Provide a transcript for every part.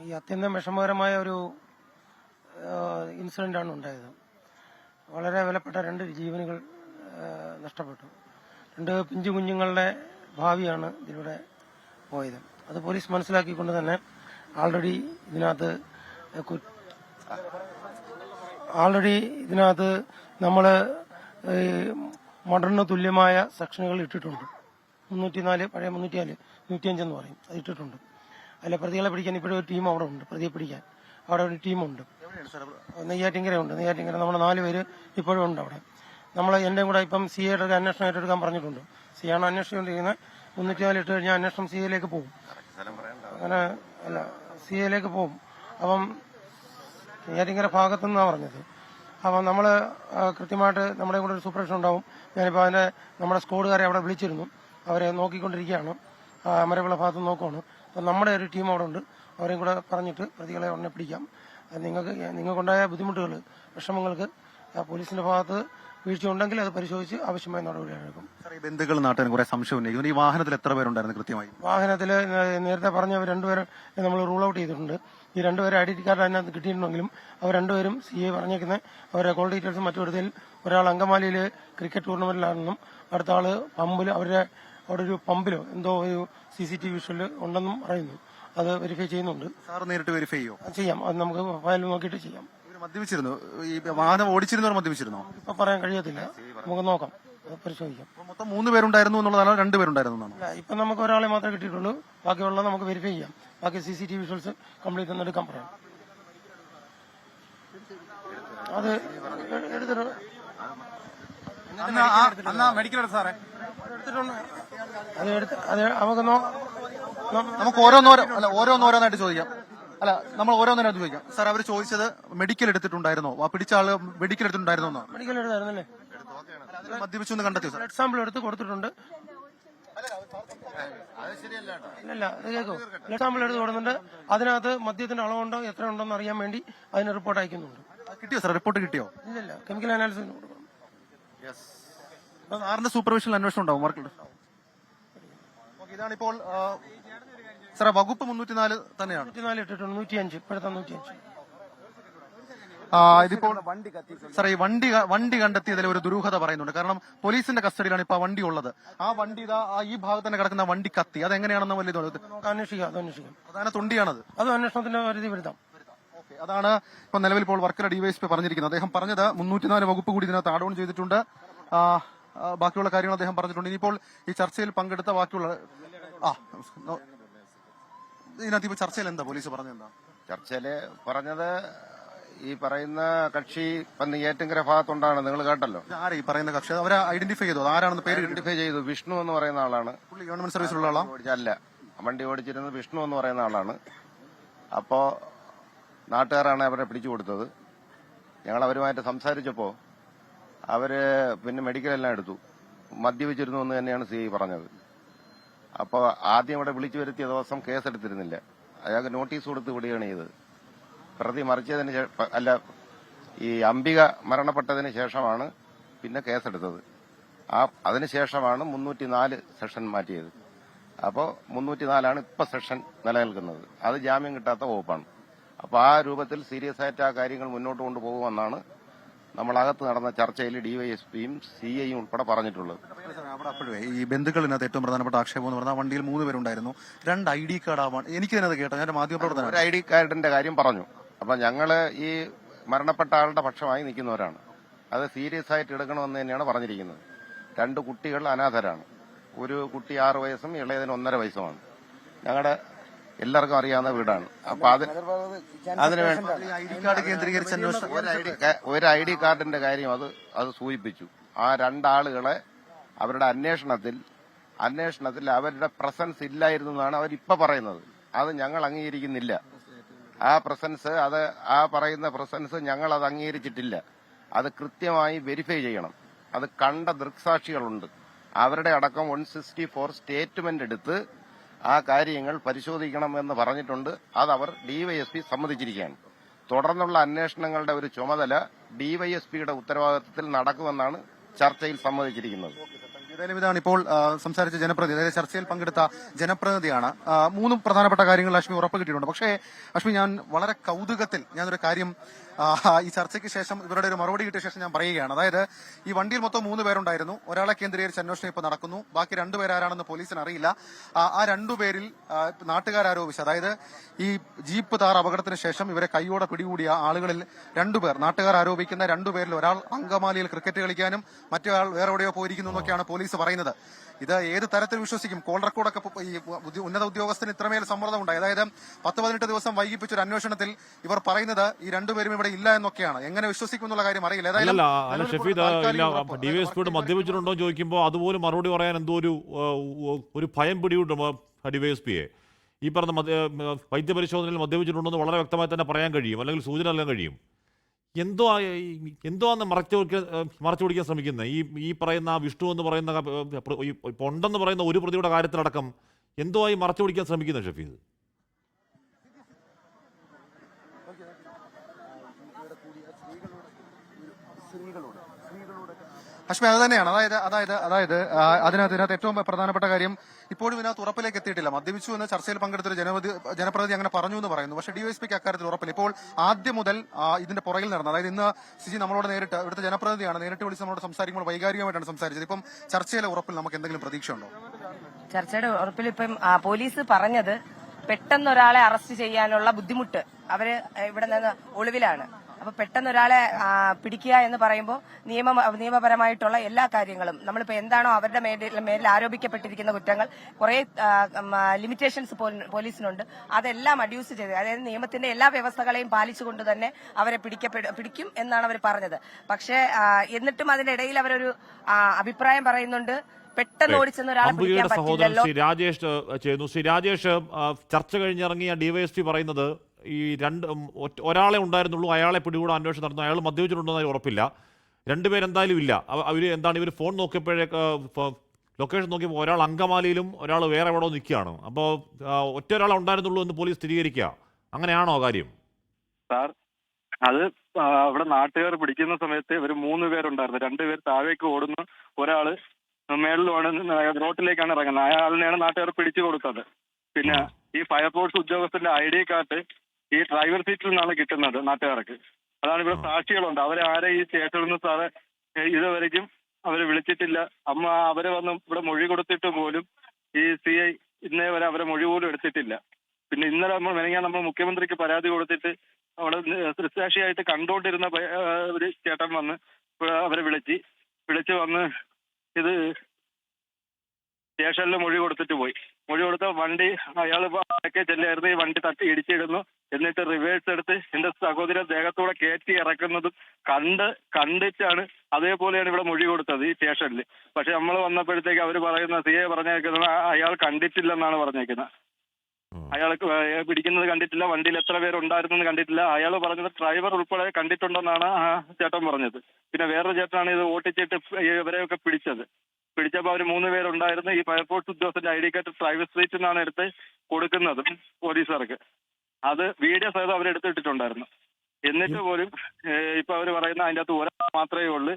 ഈ അത്യന്തം വിഷമകരമായ ഒരു ഇൻസിഡന്റാണ് ഉണ്ടായത്. വളരെ വിലപ്പെട്ട 2 ജീവനുകൾ നഷ്ടപ്പെട്ടു. 2 പിഞ്ചു കുഞ്ഞുങ്ങളുടെ ഭാവിയാണ് ഇതിലൂടെ പോയത്. അത് പോലീസ് മനസ്സിലാക്കിക്കൊണ്ട് തന്നെ ആൾറെഡി ഇതിനകത്ത് നമ്മൾ മർഡറിന് തുല്യമായ സെക്ഷനുകൾ ഇട്ടിട്ടുണ്ട്. 304, പഴയ 304, 105 എന്ന് പറയും, അത് ഇട്ടിട്ടുണ്ട്. അതിലെ പ്രതികളെ പിടിക്കാൻ ഇപ്പോഴും ഒരു ടീം അവിടെ ഉണ്ട്. പ്രതിയെ പിടിക്കാൻ അവിടെ ഒരു ടീമുണ്ട്. നെയ്യാറ്റിങ്കര ഉണ്ട്. നെയ്യാറ്റിങ്കര നമ്മുടെ 4 പേര് ഇപ്പോഴും ഉണ്ട് അവിടെ. എന്റെ കൂടെ ഇപ്പം സി എയുടെ ഒരു അന്വേഷണം ഏറ്റെടുക്കാൻ പറഞ്ഞിട്ടുണ്ട്. സി ആണ് അന്വേഷിച്ചുകൊണ്ടിരിക്കുന്നത്. 304 ഇട്ട് കഴിഞ്ഞാൽ അന്വേഷണം സി എയിലേക്ക് പോകും. അങ്ങനെ അല്ല, സി എയിലേക്ക് പോകും. അപ്പം നെയ്യാറ്റിങ്കര ഭാഗത്തുനിന്നാണ് പറഞ്ഞത്. അപ്പം നമ്മൾ കൃത്യമായിട്ട് നമ്മുടെ കൂടെ ഒരു സൂപ്പർവിഷൻ ഉണ്ടാവും. ഞാനിപ്പോൾ നമ്മുടെ സ്ക്വാഡുകാരെ അവിടെ വിളിച്ചിരുന്നു. അവരെ നോക്കിക്കൊണ്ടിരിക്കുകയാണ്. അമരവിള ഭാഗത്ത് നോക്കുകയാണ്. അപ്പം നമ്മുടെ ഒരു ടീം അവിടെ ഉണ്ട്. അവരെയും കൂടെ പറഞ്ഞിട്ട് പ്രതികളെ ഉടനെ പിടിക്കാം. നിങ്ങൾക്കുണ്ടായ ബുദ്ധിമുട്ടുകൾ, വിഷമങ്ങൾക്ക് പോലീസിന്റെ ഭാഗത്ത് വീഴ്ച ഉണ്ടെങ്കിൽ അത് പരിശോധിച്ച് ആവശ്യമായ നടപടിയെടുക്കും. ബന്ധുക്കൾ നാട്ടിന് കുറെ സംശയം ഉന്നയിക്കുന്നു. ഈ വാഹനത്തിൽ എത്ര പേരുണ്ടായിരുന്നു കൃത്യമായി? വാഹനത്തിൽ നേരത്തെ പറഞ്ഞവർ 2 പേരെ നമ്മൾ റൂൾ ഔട്ട് ചെയ്തിട്ടുണ്ട്. ഈ 2 പേരെ ഐഡന്റി കാർഡ് അതിനകത്ത് കിട്ടിയിട്ടുണ്ടെങ്കിലും അവർ 2 പേരും സി എ പറഞ്ഞേക്കുന്നത് അവരുടെ കോൾ ഡീറ്റെയിൽസും മറ്റു എടുത്തതിൽ ഒരാൾ അങ്കമാലിയിൽ ക്രിക്കറ്റ് ടൂർണമെന്റിലാണെന്നും അടുത്ത ആള് പമ്പിൽ അവിടെ ഒരു പമ്പിലോ എന്തോ ഒരു CCTV വിഷ്വൽ ഉണ്ടെന്നും പറയുന്നു. അത് വെരിഫൈ ചെയ്യുന്നുണ്ട്. സാർ നേരിട്ട് വെരിഫൈ ചെയ്യാം. അത് നമുക്ക് ഫയൽ നോക്കിയിട്ട് ചെയ്യാം. മദ്യപിച്ചിരുന്നു? ഈ വാഹനം ഓടിച്ചിരുന്നവർ മദ്യപിച്ചിരുന്നോ? ഇപ്പൊ പറയാൻ കഴിയത്തില്ല. നമുക്ക് നോക്കാം, പരിശോധിക്കാം. മൊത്തം 3 പേരുണ്ടായിരുന്നു എന്നുള്ളതാണോ 2 പേരുണ്ടായിരുന്നു? ഇപ്പൊ നമുക്ക് ഒരാളെ മാത്രമേ കിട്ടിയിട്ടുള്ളൂ. ബാക്കിയുള്ള നമുക്ക് വെരിഫൈ ചെയ്യാം. ബാക്കി CCTV വിഷ്വൽസ് കംപ്ലീറ്റ് ഒന്ന് എടുക്കാൻ പറയാം. അത് എടുത്തിട്ട് സാറേ അത് നമുക്ക് നമുക്ക് ഓരോന്നോരോന്നായിട്ട് ചോദിക്കാം. അല്ല, നമ്മൾ ഓരോന്നിനായിട്ട് ചോദിക്കാം. സാർ, അവർ ചോദിച്ചത് മെഡിക്കൽ എടുത്തിട്ടുണ്ടായിരുന്നോ? പിടിച്ച ആള് മെഡിക്കൽ എടുത്തിട്ടുണ്ടായിരുന്നോ? മെഡിക്കൽ എടുത്തായിരുന്നല്ലേ? മദ്യപിച്ചു എന്ന് കണ്ടെത്തിയോ? ബ്ലഡ് സാമ്പിൾ എടുത്ത് കൊടുത്തിട്ടുണ്ട്. ഇല്ല, അത് കേൾക്കൂ. ബ്ലഡ് സാമ്പിൾ എടുത്ത് കൊടുക്കുന്നുണ്ട്. അതിനകത്ത് മദ്യത്തിന്റെ അളവുണ്ടോ എത്ര ഉണ്ടോന്ന് അറിയാൻ വേണ്ടി അതിന് റിപ്പോർട്ട് അയക്കുന്നുണ്ട്. കിട്ടിയോ സാർ? റിപ്പോർട്ട് കിട്ടിയോ? ഇല്ല, കെമിക്കൽ അനാലിസിന് കൊടുക്കണം. സാറിന്റെ സൂപ്പർവിഷൻ അന്വേഷണം ഉണ്ടാവും. ഇതാണിപ്പോൾ സാറേ വകുപ്പ് 304 തന്നെയാണ്. 304 ഇട്ടിട്ടുണ്ട്. 105 ഇപ്പോഴത്തെ 105. ഇതിപ്പോൾ സാറേ ഈ വണ്ടി കണ്ടെത്തിയതിൽ ഒരു ദുരൂഹത പറയുന്നുണ്ട്. കാരണം പോലീസിന്റെ കസ്റ്റഡിയിലാണ് ഇപ്പൊ ആ വണ്ടി ഉള്ളത്. ആ വണ്ടി ഈ ഭാഗത്ത് തന്നെ കിടക്കുന്ന വണ്ടി കത്തി അതെങ്ങനെയാണെന്ന് വലിയ അന്വേഷിക്കാം. അതാണ് തൊണ്ടിയാണത്. അത് അന്വേഷണത്തിന്റെ പരിധി വരുത്താം. അതാണ് ഇപ്പൊ നിലവിൽ ഇപ്പോൾ വർക്കല ഡിവൈഎസ്പി പറഞ്ഞിരിക്കുന്നത്. അദ്ദേഹം പറഞ്ഞത് 304 വകുപ്പ് കൂടി ഇതിനകത്ത് ആഡ് ഓൺ ചെയ്തിട്ടുണ്ട്. ബാക്കിയുള്ള കാര്യങ്ങൾ അദ്ദേഹം പറഞ്ഞിട്ടുണ്ട്. ഇനിയിപ്പോൾ ഈ ചർച്ചയിൽ പങ്കെടുത്ത ബാക്കിയുള്ള ഇതിനകത്ത് ഇപ്പൊ ചർച്ചയിൽ എന്താ പോലീസ് പറഞ്ഞെന്താ? ചർച്ചയില് പറഞ്ഞത് ഈ പറയുന്ന കക്ഷി ഇപ്പം നെയ്യാറ്റിങ്കര ഭാഗത്തുണ്ടാണ്. നിങ്ങൾ കേട്ടല്ലോ. ആരെ ഈ പറയുന്ന കക്ഷി? അവരെ ഐഡന്റിഫൈ ചെയ്തു? ആരാണെന്ന് പേര് ഐഡന്റിഫൈ ചെയ്തു. വിഷ്ണു എന്ന് പറയുന്ന ആളാണ്. ഗവൺമെന്റ് സർവീസിലുള്ള ആളാ? അല്ല, വണ്ടി ഓടിച്ചിരുന്നത് വിഷ്ണു എന്ന് പറയുന്ന ആളാണ്. അപ്പോ നാട്ടുകാരാണ് അവരെ പിടിച്ചു കൊടുത്തത്. ഞങ്ങൾ അവരുമായിട്ട് സംസാരിച്ചപ്പോ അവര് പിന്നെ മെഡിക്കലെല്ലാം എടുത്തു. മദ്യപിച്ചിരുന്നു എന്ന് തന്നെയാണ് CI പറഞ്ഞത്. അപ്പോൾ ആദ്യം ഇവിടെ വിളിച്ചു വരുത്തിയ ദിവസം കേസെടുത്തിരുന്നില്ല. അയാൾക്ക് നോട്ടീസ് കൊടുത്ത് വിടുകയാണ് ചെയ്തത്. പ്രതി മറിച്ചതിന് ഈ അംബിക മരണപ്പെട്ടതിന് ശേഷമാണ് പിന്നെ കേസെടുത്തത്. അതിനുശേഷമാണ് 304 സെഷൻ മാറ്റിയത്. അപ്പോൾ 304 ഇപ്പൊ സെഷൻ നിലനിൽക്കുന്നത്. അത് ജാമ്യം കിട്ടാത്ത വകുപ്പാണ്. അപ്പൊ ആ രൂപത്തിൽ സീരിയസ് ആയിട്ട് ആ കാര്യങ്ങൾ മുന്നോട്ട് കൊണ്ടുപോകുമെന്നാണ് നമ്മളകത്ത് നടന്ന ചർച്ചയിൽ ഡിവൈഎസ്പിയും CIയും ഉൾപ്പെടെ പറഞ്ഞിട്ടുള്ളത്. ഈ ബന്ധുക്കളിനകത്ത് ഏറ്റവും പ്രധാനപ്പെട്ട ആക്ഷേപം എന്ന് പറഞ്ഞാൽ വണ്ടിയിൽ 3 പേരുണ്ടായിരുന്നു. 2 ID കാർഡ് ആവാൻ എനിക്കതിനകത്ത് കേട്ടോ. ഞാൻ മാധ്യമപ്രവർത്തനം ഒരു ID കാർഡിന്റെ കാര്യം പറഞ്ഞു. അപ്പൊ ഞങ്ങള് ഈ മരണപ്പെട്ട ആളുടെ പക്ഷമായി നിൽക്കുന്നവരാണ്. അത് സീരിയസ് ആയിട്ട് എടുക്കണമെന്ന് തന്നെയാണ് പറഞ്ഞിരിക്കുന്നത്. 2 കുട്ടികൾ അനാഥരാണ്. ഒരു കുട്ടി 6 വയസ്സും ഇളയതിന് 1.5 വയസ്സുമാണ്. ഞങ്ങളുടെ എല്ലാവർക്കും അറിയാവുന്ന വീടാണ്. അപ്പൊ അതിന് വേണ്ടി ഒരു ID കാർഡിന്റെ കാര്യം അത് സൂചിപ്പിച്ചു. ആ 2 ആളുകളെ അവരുടെ അന്വേഷണത്തിൽ അവരുടെ പ്രസൻസ് ഇല്ലായിരുന്നു എന്നാണ് അവരിപ്പോ പറയുന്നത്. അത് ഞങ്ങൾ അംഗീകരിക്കുന്നില്ല. ആ പറയുന്ന പ്രസൻസ് ഞങ്ങൾ അത് അംഗീകരിച്ചിട്ടില്ല. അത് കൃത്യമായി വെരിഫൈ ചെയ്യണം. അത് കണ്ട ദൃക്സാക്ഷികളുണ്ട്. അവരുടെ അടക്കം 164 സ്റ്റേറ്റ്മെന്റ് എടുത്ത് ആ കാര്യങ്ങൾ പരിശോധിക്കണമെന്ന് പറഞ്ഞിട്ടുണ്ട്. അതവർ ഡിവൈഎസ്പി സമ്മതിച്ചിരിക്കുകയാണ്. തുടർന്നുള്ള അന്വേഷണങ്ങളുടെ ഒരു ചുമതല ഡിവൈഎസ്പിയുടെ ഉത്തരവാദിത്തത്തിൽ നടക്കുമെന്നാണ് ചർച്ചയിൽ സമ്മതിച്ചിരിക്കുന്നത്. ഏതായാലും ഇതാണ് ഇപ്പോൾ സംസാരിച്ച ജനപ്രതിനിധി, അതായത് ചർച്ചയിൽ പങ്കെടുത്ത ജനപ്രതിനിധിയാണ്. മൂന്ന് പ്രധാനപ്പെട്ട കാര്യങ്ങൾ അശ്മി ഉറപ്പ് കിട്ടിയിട്ടുണ്ട്. പക്ഷേ അശ്മി, ഞാൻ വളരെ കൗതുകത്തിൽ ഞാനൊരു കാര്യം ഈ ചർച്ചയ്ക്ക് ശേഷം ഇവരുടെ ഒരു മറുപടി കിട്ടിയ ശേഷം ഞാൻ പറയുകയാണ്. അതായത് ഈ വണ്ടിയിൽ മൊത്തം 3 പേരുണ്ടായിരുന്നു. ഒരാളെ കേന്ദ്രീകരിച്ച് അന്വേഷണം ഇപ്പോൾ നടക്കുന്നു. ബാക്കി 2 പേരാരാണെന്ന് പോലീസിന് അറിയില്ല. ആ 2 പേരിൽ നാട്ടുകാരോപിച്ച, അതായത് ഈ ജീപ്പ് താർ അപകടത്തിന് ശേഷം ഇവരെ കൈയോടെ പിടികൂടിയ ആളുകളിൽ 2 പേർ, നാട്ടുകാർ ആരോപിക്കുന്ന 2 പേരിൽ ഒരാൾ അങ്കമാലിയിൽ ക്രിക്കറ്റ് കളിക്കാനും മറ്റൊരാൾ വേറെ എവിടെയോ പോയിരിക്കുന്നു എന്നൊക്കെയാണ് പോലീസ് പറയുന്നത്. ഇത് ഏത് തരത്തിൽ വിശ്വസിക്കും? കോൾ റെക്കോർഡൊക്കെ ഈ ഉന്നത ഉദ്യോഗസ്ഥന് ഇത്രമേൽ സമ്മർദ്ദമുണ്ടായി. അതായത് 10-18 ദിവസം വൈകിപ്പിച്ച ഒരു അന്വേഷണത്തിൽ ഇവർ പറയുന്നത് ഈ 2 പേരും ഇവിടെ ഇല്ല എന്നൊക്കെയാണ്. എങ്ങനെ വിശ്വസിക്കും എന്നുള്ള കാര്യം അറിയില്ല. ഡിവൈഎസ്പിയോട് മദ്യപിച്ചിട്ടുണ്ടോ ചോദിക്കുമ്പോൾ അതുപോലും മറുപടി പറയാൻ എന്തോ ഒരു ഭയം പിടികൂട്ടും ഡിവൈഎസ്പിയെ. ഈ പറഞ്ഞ വൈദ്യപരിശോധനയിൽ മദ്യപിച്ചിട്ടുണ്ടോ വളരെ വ്യക്തമായി തന്നെ പറയാൻ കഴിയും, അല്ലെങ്കിൽ സൂചന നൽകാൻ കഴിയും. എന്തോന്ന് മറച്ചു പിടിക്കാൻ ശ്രമിക്കുന്നത് ഈ പറയുന്ന വിഷ്ണു എന്ന് പറയുന്ന ഉണ്ടെന്ന് പറയുന്ന ഒരു പ്രതിയുടെ കാര്യത്തിലടക്കം എന്തോ ആയി മറച്ചു പിടിക്കാൻ ശ്രമിക്കുന്നത് ഷഫീദ്? അശ്മി, അത് തന്നെയാണ്. അതിനകത്ത് ഏറ്റവും പ്രധാനപ്പെട്ട കാര്യം ഇപ്പോഴും ഇതിനകത്ത് ഉറപ്പിലേക്ക് എത്തിയിട്ടില്ല. മദ്യപിച്ചു എന്ന് ചർച്ചയിൽ പങ്കെടുത്തൊരു ജനപ്രതിനിധി അങ്ങനെ പറഞ്ഞു എന്ന് പറയുന്നു. പക്ഷേ ഡിവൈഎസ്പിക്ക് അക്കാര്യത്തിൽ ഉറപ്പില്ല. ഇപ്പോൾ ആദ്യം മുതൽ ഇതിന്റെ പുറകിൽ നടന്നു. അതായത് ഇന്ന് സിജി നമ്മളോട് നേരിട്ട്, ഇവിടുത്തെ ജനപ്രതിനിധിയാണ്, നേരിട്ട് വിളിച്ച് നമ്മളോട് സംസാരിക്കുമ്പോൾ വൈകാരികമായിട്ടാണ് സംസാരിച്ചത്. ഇപ്പം ചർച്ചയിലെ ഉറപ്പിൽ നമുക്ക് എന്തെങ്കിലും പ്രതീക്ഷയുണ്ടോ? ചർച്ചയുടെ ഉറപ്പിൽ ഇപ്പം പോലീസ് പറഞ്ഞത് പെട്ടെന്ന് ഒരാളെ അറസ്റ്റ് ചെയ്യാനുള്ള ബുദ്ധിമുട്ട്, അവര് ഇവിടെ നിന്ന് ഒളിവിലാണ്. അപ്പൊ പെട്ടെന്ന് ഒരാളെ പിടിക്കുക എന്ന് പറയുമ്പോൾ നിയമപരമായിട്ടുള്ള എല്ലാ കാര്യങ്ങളും, നമ്മളിപ്പോ എന്താണോ അവരുടെ മേലിൽ ആരോപിക്കപ്പെട്ടിരിക്കുന്ന കുറ്റങ്ങൾ, കുറെ ലിമിറ്റേഷൻസ് പോലീസിനുണ്ട്, അതെല്ലാം അഡ്യൂസ് ചെയ്ത്, അതായത് നിയമത്തിന്റെ എല്ലാ വ്യവസ്ഥകളെയും പാലിച്ചുകൊണ്ട് തന്നെ അവരെ പിടിക്കും എന്നാണ് അവർ പറഞ്ഞത്. പക്ഷേ എന്നിട്ടും അതിനിടയിൽ അവരൊരു അഭിപ്രായം പറയുന്നുണ്ട്, പെട്ടെന്ന് ഓടിച്ചെന്ന് ഒരാളെ പിടിക്കാൻ പറ്റില്ലല്ലോ. ശ്രീ രാജേഷ് ചെയ്യുന്നു. ശ്രീ രാജേഷ്, ചർച്ച കഴിഞ്ഞിറങ്ങിയ ഡിവൈഎസ്പി പറയുന്നത് ഈ ഒരാളെ ഉണ്ടായിരുന്നുള്ളൂ, അയാളെ പിടികൂടാൻ അന്വേഷണം നടന്നു, അയാൾ മദ്യപിച്ചിട്ടുണ്ടോ എന്ന് ഉറപ്പില്ല, 2 പേരെന്തായാലും ഇല്ല. ഇവർ ഫോൺ നോക്കിയപ്പോഴേക്ക് ലൊക്കേഷൻ നോക്കിയപ്പോൾ ഒരാൾ അങ്കമാലിയിലും ഒരാൾ വേറെ എവിടെയോ നിൽക്കുകയാണ്. അപ്പോൾ ഒറ്റ ഒരാളെ ഉണ്ടായിരുന്നുള്ളൂ എന്ന് പോലീസ് സ്ഥിരീകരിക്കുക. അങ്ങനെയാണോ കാര്യം? സാർ, അത് അവിടെ നാട്ടുകാർ പിടിക്കുന്ന സമയത്ത് ഇവർ 3 പേരുണ്ടായിരുന്നു. 2 പേർ താഴേക്ക് ഓടുന്നു, ഒരാള് മേളിൽ റോട്ടിലേക്കാണ് ഇറങ്ങുന്നത്. അയാളിനെയാണ് നാട്ടുകാർ പിടിച്ചു കൊടുത്തത്. പിന്നെ ഈ ഫയർഫോഴ്സ് ഉദ്യോഗസ്ഥന്റെ ID കാർഡ് ഈ ഡ്രൈവർ സീറ്റിൽ നിന്നാണ് കിട്ടുന്നത് നാട്ടുകാർക്ക്. അതാണ് ഇവിടെ സാക്ഷികളുണ്ട്. അവരെ ആരെ ഈ സ്റ്റേഷനിൽ നിന്ന് സാറ് ഇതുവരെയും അവരെ വിളിച്ചിട്ടില്ല. അവരെ വന്ന് ഇവിടെ മൊഴി കൊടുത്തിട്ട് പോലും ഈ CI ഇന്നേ വരെ അവരെ മൊഴി പോലും എടുത്തിട്ടില്ല. പിന്നെ ഇന്നലെ നമ്മൾ മുഖ്യമന്ത്രിക്ക് പരാതി കൊടുത്തിട്ട് അവിടെ ദൃക്സാക്ഷിയായിട്ട് കണ്ടുകൊണ്ടിരുന്ന ഒരു ചേട്ടൻ വന്ന് അവരെ വിളിച്ച് വന്ന് ഇത് സ്റ്റേഷനിൽ മൊഴി കൊടുത്തിട്ട് പോയി. മൊഴി കൊടുത്ത വണ്ടി അയാൾ അതൊക്കെ ചെല്ലായിരുന്നു, ഈ വണ്ടി തട്ടി ഇടിച്ചിടുന്നു, എന്നിട്ട് റിവേഴ്സ് എടുത്ത് എന്റെ സഹോദര ദേഹത്തൂടെ കയറ്റി ഇറക്കുന്നതും കണ്ടിട്ടാണ്. അതേപോലെയാണ് ഇവിടെ മൊഴി കൊടുത്തത് ഈ സ്റ്റേഷനിൽ. പക്ഷെ നമ്മൾ വന്നപ്പോഴത്തേക്ക് അവർ പറയുന്ന CI പറഞ്ഞേക്കുന്നത് അയാൾ കണ്ടിട്ടില്ലെന്നാണ് പറഞ്ഞേക്കുന്നത്. അയാൾ പിടിക്കുന്നത് കണ്ടിട്ടില്ല, വണ്ടിയിൽ എത്ര പേരുണ്ടായിരുന്നെന്ന് കണ്ടിട്ടില്ല. അയാൾ പറഞ്ഞത് ഡ്രൈവർ ഉൾപ്പെടെ കണ്ടിട്ടുണ്ടെന്നാണ് ആ ചേട്ടൻ പറഞ്ഞത്. പിന്നെ വേറൊരു ചേട്ടനാണ് ഇത് ഓട്ടിച്ചിട്ട് ഇവരെയൊക്കെ പിടിച്ചപ്പോൾ അവർ 3 പേരുണ്ടായിരുന്നു. ഈ ഫയർഫോഴ്സ് ഉദ്യോഗസ്ഥന്റെ ID കാർഡ് ഡ്രൈവർ സ്ട്രീറ്റിൽ നിന്നാണ് എടുത്ത് കൊടുക്കുന്നത് പോലീസുകാർക്ക്. അത് വീഡിയോ സഹിതം അവരെടുത്തിട്ടുണ്ടായിരുന്നു. എന്നിട്ട് പോലും ഇപ്പൊ അവർ പറയുന്ന അതിന്റെ അകത്ത് ഒരാൾ മാത്രമേ ഉള്ളൂ,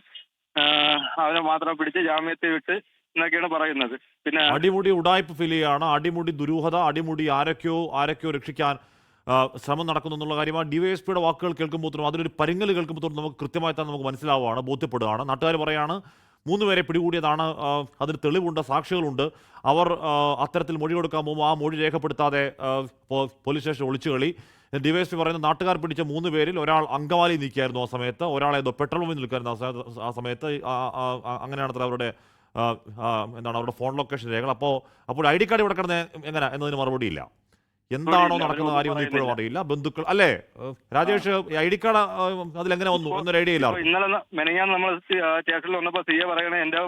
അവനെ മാത്രം പിടിച്ച് ജാമ്യത്തിൽ വിട്ട് എന്നൊക്കെയാണ് പറയുന്നത്. പിന്നെ അടിമുടി ഉടായ്പ ഫിലിയാണ്, അടിമുടി ദുരൂഹത, അടിമുടി ആരൊക്കെയോ രക്ഷിക്കാൻ ശ്രമം നടക്കുന്നു എന്നുള്ള കാര്യമാണ്. ഡിവൈഎസ്പിയുടെ വാക്കുകൾ കേൾക്കുമ്പോഴത്തേനും, അതിലൊരു പരിങ്ങൽ കേൾക്കുമ്പോഴത്തേനും നമുക്ക് കൃത്യമായി തന്നെ നമുക്ക് മനസ്സിലാവുകയാണ്, ബോധ്യപ്പെടുകയാണ്. നാട്ടുകാർ പറയാണ് 3 പേരെ പിടികൂടിയതാണ്, അതിന് തെളിവുണ്ട്, സാക്ഷികളുണ്ട്. അവർ അത്തരത്തിൽ മൊഴി കൊടുക്കാൻ പോകുമ്പോൾ ആ മൊഴി രേഖപ്പെടുത്താതെ പോലീസ് സ്റ്റേഷൻ ഒളിച്ചുകളി. ഡിവൈഎസ്പി പറയുന്ന നാട്ടുകാർ പിടിച്ച 3 പേരിൽ ഒരാൾ അങ്കമാലി നിൽക്കുകയായിരുന്നു ആ സമയത്ത്, ഒരാളെ പെട്രോൾ പമ്പിൽ നിൽക്കായിരുന്നു ആ സമയത്ത്. അങ്ങനെയാണ് അവരുടെ അവരുടെ ഫോൺ ലൊക്കേഷൻ രേഖകൾ. അപ്പോൾ ID കാർഡ് ഇവിടെ കിടന്ന് എങ്ങനെ എന്നതിന് മറുപടിയില്ല. എന്താണോ നടക്കുന്ന കാര്യമൊന്നും ഇപ്പോഴും അറിയില്ല. ബന്ധുക്കൾ അല്ലേ രാജേഷ്, ID കാർഡ് അതിലെങ്ങനെ വന്നു എന്നൊരു ഐഡിയ ഇല്ല. ഇന്നലെ മെനങ്ങാന്ന് നമ്മൾ സ്റ്റേഷനിൽ വന്നപ്പോൾ CI പറയണേ എന്റെ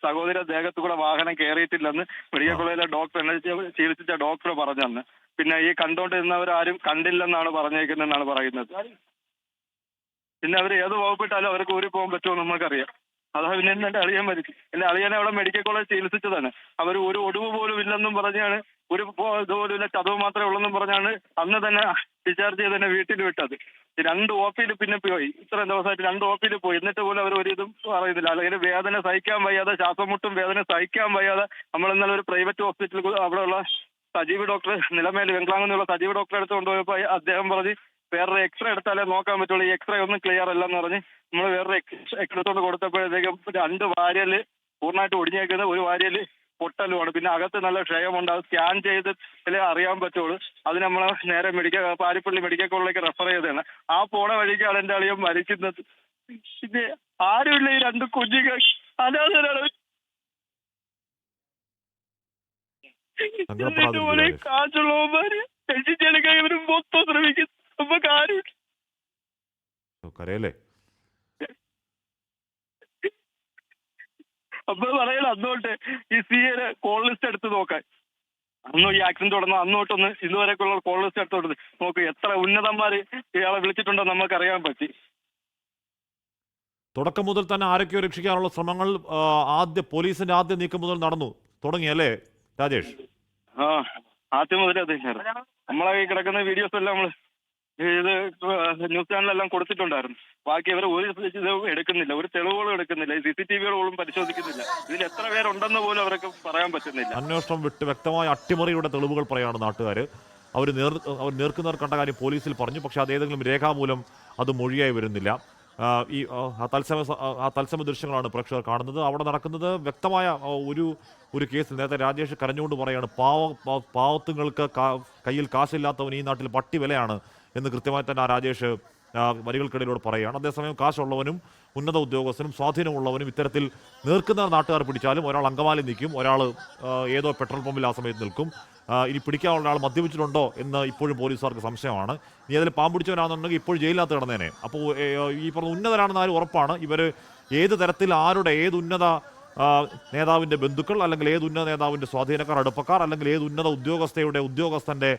സഹോദര ദേഹത്ത് കൂടെ വാഹനം കയറിയിട്ടില്ലെന്ന് മെഡിക്കൽ കോളേജിലെ ഡോക്ടർ, എന്നെ ചികിത്സിച്ച ഡോക്ടർ പറഞ്ഞെന്ന്. പിന്നെ ഈ കണ്ടോണ്ടിരുന്നവരാരും കണ്ടില്ലെന്നാണ് പറഞ്ഞേക്കുന്നതെന്നാണ് പറയുന്നത്. പിന്നെ അവർ ഏത് വകുപ്പിട്ടാലും അവർക്ക് ഊരി പോകാൻ പറ്റുമോ നമുക്കറിയാം. അതാ പിന്നെ എന്റെ അളിയൻ മരിച്ചു. എന്റെ അളിയനെ അവിടെ മെഡിക്കൽ കോളേജ് ചികിത്സിച്ചതാണ്. അവർ ഒരു ഒടിവ് പോലും ഇല്ലെന്നും പറഞ്ഞാണ് ഇതുപോലും ചതവ് മാത്രമേ ഉള്ളെന്നും പറഞ്ഞാണ് അന്ന് തന്നെ ഡിസ്ചാർജ് ചെയ്ത് തന്നെ വീട്ടിൽ വിട്ടത്. 2 OP പിന്നെ പോയി, ഇത്രയും ദിവസമായിട്ട് 2 OP പോയി, എന്നിട്ട് പോലും അവർ ഒരു ഇതും പറയുന്നില്ല. അല്ലെങ്കിൽ വേദന സഹിക്കാൻ വയ്യാതെ, ശ്വാസം മുട്ടും വേദന സഹിക്കാൻ വയ്യാതെ നമ്മൾ ഇന്നലെ ഒരു പ്രൈവറ്റ് ഹോസ്പിറ്റലിൽ അവിടെയുള്ള സജീവ് ഡോക്ടർ, നിലമേൽ വെങ്കളാങ്ങെന്നുള്ള സജീവ് ഡോക്ടറെ അടുത്ത് കൊണ്ടുപോയപ്പോൾ അദ്ദേഹം പറഞ്ഞ് വേറൊരു എക്സ്റേ എടുത്താലേ നോക്കാൻ പറ്റുള്ളൂ, ഈ എക്സ്റേ ഒന്നും ക്ലിയർ അല്ലെന്ന് പറഞ്ഞ് നമ്മൾ വേറൊരു എക്സ്റേ എടുത്തുകൊണ്ട് കൊടുത്തപ്പോഴത്തേക്കും 2 വാരിയല് പൂർണ്ണമായിട്ട് ഒടിഞ്ഞേക്കുന്നത്, ഒരു വാരിയല് പൊട്ടലുമാണ്. പിന്നെ അകത്ത് നല്ല ക്ഷയമുണ്ട്. അത് സ്കാൻ ചെയ്തിട്ടേ അറിയാൻ പറ്റുള്ളൂ. അത് നമ്മൾ നേരെ പാരിപ്പള്ളി മെഡിക്കൽ കോളേജിലേക്ക് റെഫർ ചെയ്തതാണ്. ആ പോണ വഴിക്കാണ് എൻ്റെ അളിയൻ മരിക്കുന്നത്. പിന്നെ ആരുമില്ല, ഈ 2 കുഞ്ഞുങ്ങൾ അനാഥരാണ്. കാശുള്ളവന്മാര് രക്ഷിച്ചെടുക്കാൻ ഇവരും മൊത്തം ശ്രമിക്കും. നമുക്ക് ആരുമില്ല. അപ്പൊ പറയല അന്നോട്ട് ഈ CA കോൾ ലിസ്റ്റ് എടുത്ത് നോക്കാൻ, അന്നും ഈ ആക്സിഡന്റ് തുടങ്ങുന്ന അന്നോട്ടൊന്ന് ഇതുവരെയൊക്കെയുള്ള കോൾ ലിസ്റ്റ് എടുത്തോട്ട് നോക്ക്. എത്ര ഉന്നതന്മാര് ഇയാളെ വിളിച്ചിട്ടുണ്ടോ നമുക്ക് അറിയാൻ പറ്റി. തുടക്കം മുതൽ തന്നെ ആരൊക്കെയോ രക്ഷിക്കാനുള്ള ശ്രമങ്ങൾ പോലീസിന്റെ ആദ്യ നീക്കം മുതൽ നടന്നു തുടങ്ങിയല്ലേ രാജേഷ്? ആദ്യം മുതലേ അതെ സാർ. നമ്മളെ ഈ കിടക്കുന്ന വീഡിയോസ് എല്ലാം നമ്മൾ ഇത് ന്യൂസ് ചാനലെല്ലാം കൊടുത്തിട്ടുണ്ടായിരുന്നു. ബാക്കി അവർ ഒരു ഇത് എടുക്കുന്നില്ല, ഒരു തെളിവുകളും എടുക്കുന്നില്ല, CCTVകളും പരിശോധിക്കുന്നില്ല. ഇതിൽ എത്ര പേരുണ്ടെന്ന് പോലും അവർക്ക് പറയാൻ പറ്റുന്നില്ല. അന്വേഷണം വിട്ട് വ്യക്തമായ അട്ടിമറിയുടെ തെളിവുകൾ പറയാണ് നാട്ടുകാർ. അവർ നേർക്കുനേർ കണ്ട കാര്യം പോലീസിൽ പറഞ്ഞു, പക്ഷെ അത് ഏതെങ്കിലും രേഖാമൂലം അത് മൊഴിയായി വരുന്നില്ല. ഈ തത്സമയ ദൃശ്യങ്ങളാണ് പ്രേക്ഷകർ കാണുന്നത്. അവിടെ നടക്കുന്നത് വ്യക്തമായ ഒരു കേസിൽ നേരത്തെ രാജേഷ് കരഞ്ഞുകൊണ്ട് പറയാണ്, പാവത്തുങ്ങൾക്ക് കയ്യിൽ കാശില്ലാത്തവൻ ഈ നാട്ടിൽ പട്ടി വിലയാണ് എന്ന് കൃത്യമായി തന്നെ ആ രാജേഷ് വരികൾക്കിടയിലൂടെ പറയുകയാണ്. അതേസമയം കാശുള്ളവനും ഉന്നത ഉദ്യോഗസ്ഥനും സ്വാധീനമുള്ളവനും ഇത്തരത്തിൽ നേർക്കുന്ന നാട്ടുകാർ പിടിച്ചാലും ഒരാൾ അങ്കമാലി നിൽക്കും, ഒരാൾ ഏതോ പെട്രോൾ പമ്പിൽ ആ സമയത്ത് നിൽക്കും. ഇനി പിടിക്കാനുള്ള ആൾ മദ്യപിച്ചിട്ടുണ്ടോ എന്ന് ഇപ്പോഴും പോലീസുകാർക്ക് സംശയമാണ്. നീ അതിൽ പാമ്പിടിച്ചവനാണെന്നുണ്ടെങ്കിൽ ഇപ്പോൾ ജയിലിനകത്ത് കിടന്നേനെ. അപ്പോൾ ഈ പറഞ്ഞ ഉന്നതരാണെന്ന് ആരും ഉറപ്പാണ്. ഇവർ ഏത് തരത്തിൽ ആരുടെ ഏത് ഉന്നത നേതാവിൻ്റെ ബന്ധുക്കൾ, അല്ലെങ്കിൽ ഏത് ഉന്നത നേതാവിൻ്റെ സ്വാധീനക്കാർ, അടുപ്പക്കാർ, അല്ലെങ്കിൽ ഏത് ഉന്നത ഉദ്യോഗസ്ഥൻ്റെ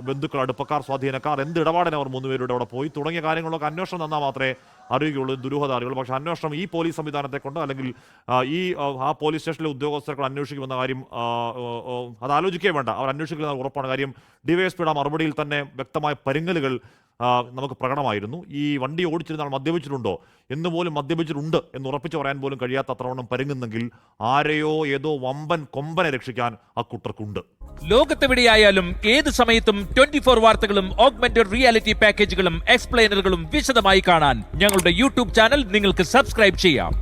ബന്ധുക്കൾ, അടുപ്പക്കാർ, സ്വാധീനക്കാർ, എന്ത് ഇടപാടിന് അവർ 3 പേരുടെ അവിടെ പോയി തുടങ്ങിയ കാര്യങ്ങളൊക്കെ അന്വേഷണം തന്നാൽ മാത്രമേ അറിയുകയുള്ളൂ ദുരൂഹത അറിയുള്ളൂ. പക്ഷേ അന്വേഷണം ഈ പോലീസ് സംവിധാനത്തെ കൊണ്ട്, അല്ലെങ്കിൽ ആ പോലീസ് സ്റ്റേഷനിലെ ഉദ്യോഗസ്ഥരെ അന്വേഷിക്കുമെന്ന കാര്യം അത് ആലോചിക്കേ വേണ്ട. അവർ അന്വേഷിക്കുന്നത് ഉറപ്പാണ്. കാര്യം ഡിവൈഎസ്പിയുടെ മറുപടിയിൽ തന്നെ വ്യക്തമായ പരിങ്ങലുകൾ നമുക്ക് പ്രകടമായിരുന്നു. ഈ വണ്ടി ഓടിച്ചിരുന്ന ആൾ മദ്യപിച്ചിട്ടുണ്ടോ എന്ന് പോലും, മദ്യപിച്ചിട്ടുണ്ട് എന്ന് ഉറപ്പിച്ച് പറയാൻ പോലും കഴിയാത്ത അത്രവണ്ണം പരുങ്ങുന്നെങ്കിൽ ആരെയോ ഏതോ വമ്പൻ കൊമ്പനെ രക്ഷിക്കാൻ അക്കൂട്ടർക്കുണ്ട്. ലോകത്തെവിടെയായാലും ഏത് സമയത്തും 24 വാർത്തകളും ഓഗ്മെന്റഡ് റിയാലിറ്റി പാക്കേജുകളും എക്സ്പ്ലെയിനറുകളും വിശദമായി കാണാൻ ഞങ്ങളുടെ YouTube ചാനൽ നിങ്ങൾക്ക് സബ്സ്ക്രൈബ് ചെയ്യാം.